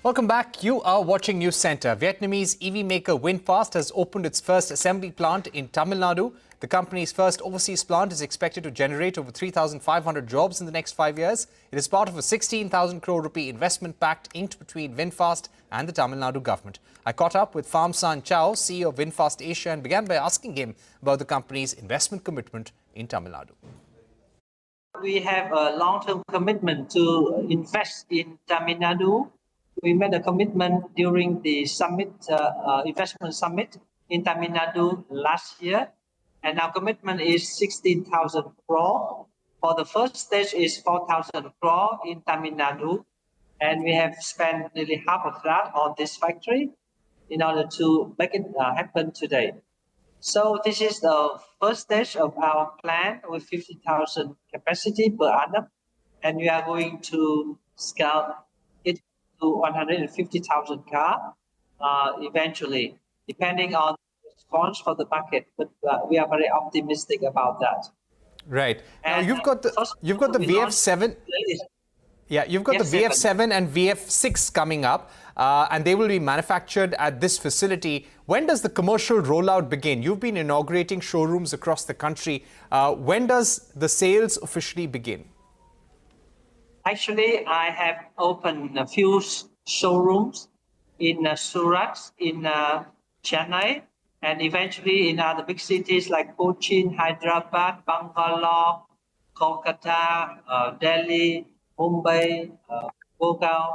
Welcome back. You are watching News Centre. Vietnamese EV maker VinFast has opened its first assembly plant in Tamil Nadu. The company's first overseas plant is expected to generate over 3,500 jobs in the next 5 years. It is part of a 16,000 crore rupee investment pact inked between VinFast and the Tamil Nadu government. I caught up with Pham Sanh Chau, CEO of VinFast Asia, and began by asking him about the company's investment commitment in Tamil Nadu. We have a long-term commitment to invest in Tamil Nadu. We made a commitment during the summit, investment summit in Tamil Nadu last year, and our commitment is 16,000 crore. For the first stage is 4,000 crore in Tamil Nadu, and we have spent nearly half of that on this factory in order to make it happen today. So this is the first stage of our plan with 50,000 capacity per annum, and we are going to scale it to 150,000 car eventually, depending on the response for the market. But we are very optimistic about that. Right. And now you've got the VF7. Yeah, you've got the VF7 and VF6 coming up, and they will be manufactured at this facility. When does the commercial rollout begin? You've been inaugurating showrooms across the country. When does the sales officially begin? Actually, I have opened a few showrooms in Surat, in Chennai, and eventually in other big cities like Cochin, Hyderabad, Bangalore, Kolkata, Delhi, Mumbai, Gurgaon,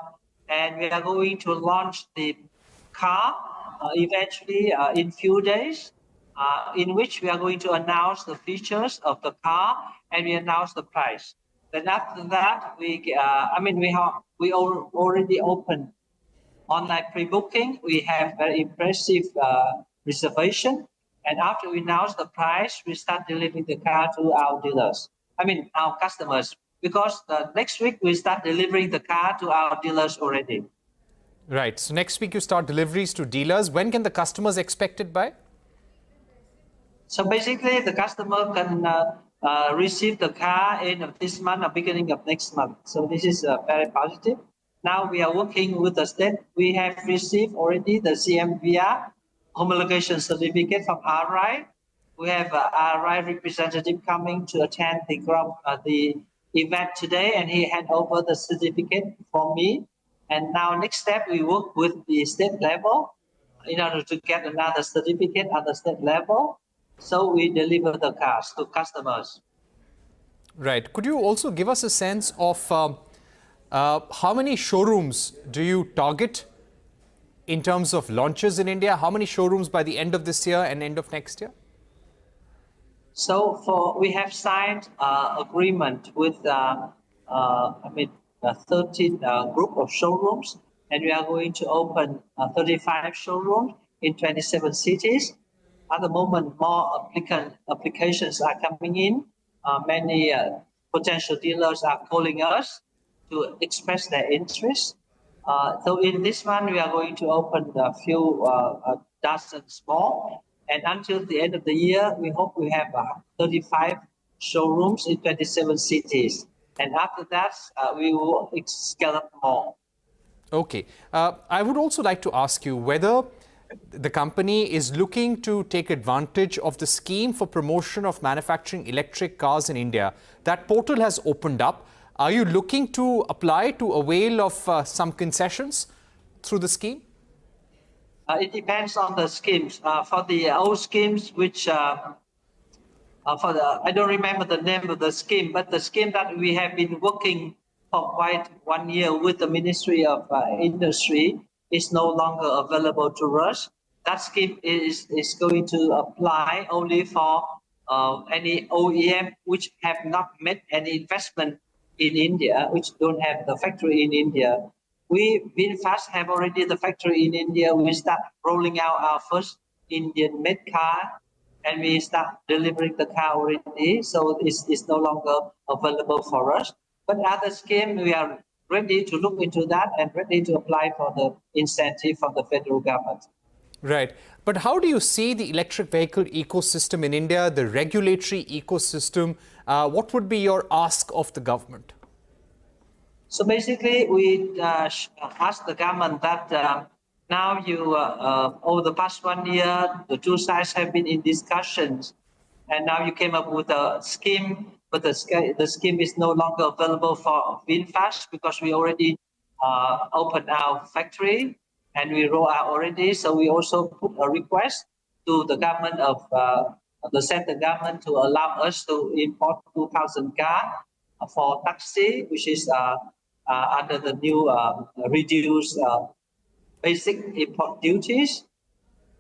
and we are going to launch the car eventually in few days, in which we are going to announce the features of the car and we announce the price. Then after that, we already opened online pre-booking. We have very impressive reservation, and after we announce the price, we start delivering the car to our dealers. Our customers. Because next week we start delivering the car to our dealers already. Right. So next week you start deliveries to dealers. When can the customers expect it by? So basically, the customer can receive the car end of this month or beginning of next month. So this is very positive. Now we are working with the state. We have received already the CMVR homologation certificate from RI. We have RI representative coming to attend the event today, and he hand over the certificate for me. And now next step, we work with the state level in order to get another certificate at the state level. So we deliver the cars to customers. Right. Could you also give us a sense of how many showrooms do you target in terms of launches in India? How many showrooms by the end of this year and end of next year? So we have signed agreement with 13 group of showrooms, and we are going to open 35 showrooms in 27 cities. At the moment, more applications are coming in. Many potential dealers are calling us to express their interest. So in this month, we are going to open a few dozens more. And until the end of the year, we hope we have 35 showrooms in 27 cities. And after that, we will scale up more. Okay. I would also like to ask you whether the company is looking to take advantage of the scheme for promotion of manufacturing electric cars in India. That portal has opened up. Are you looking to apply to avail of some concessions through the scheme? It depends on the schemes. For the old schemes, which I don't remember the name of the scheme, but the scheme that we have been working for quite 1 year with the Ministry of Industry is no longer available to us. That scheme is going to apply only for any OEM which have not made any investment in India, which don't have the factory in India. We, VinFast, have already the factory in India. We start rolling out our first Indian-made car, and we start delivering the car already. So it's no longer available for us. But other scheme, we are ready to look into that and ready to apply for the incentive from the federal government. Right. But how do you see the electric vehicle ecosystem in India, the regulatory ecosystem? What would be your ask of the government? So basically, we asked the government that now over the past 1 year, the two sides have been in discussions, and now you came up with a scheme, but the scheme is no longer available for VinFast because we already opened our factory and we roll out already. So we also put a request to the government of the central government to allow us to import 2,000 cars for taxi, which is under the new reduced basic import duties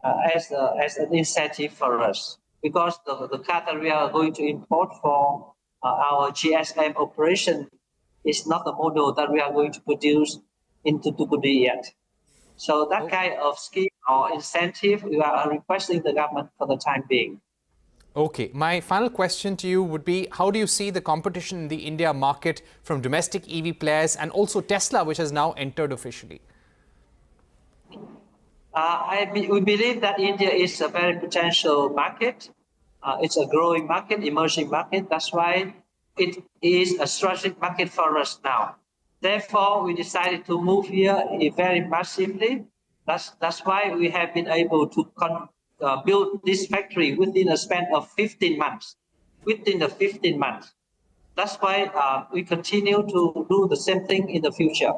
as an incentive for us. Because the car that we are going to import for our GSM operation is not the model that we are going to produce in Tuticorin yet. So that kind of scheme or incentive, we are requesting the government for the time being. Okay, my final question to you would be, how do you see the competition in the India market from domestic EV players and also Tesla, which has now entered officially? We believe that India is a very potential market. It's a growing market, emerging market. That's why it is a strategic market for us now. Therefore, we decided to move here very massively. That's why we have been able to build this factory within a span of 15 months. Within the 15 months. That's why we continue to do the same thing in the future.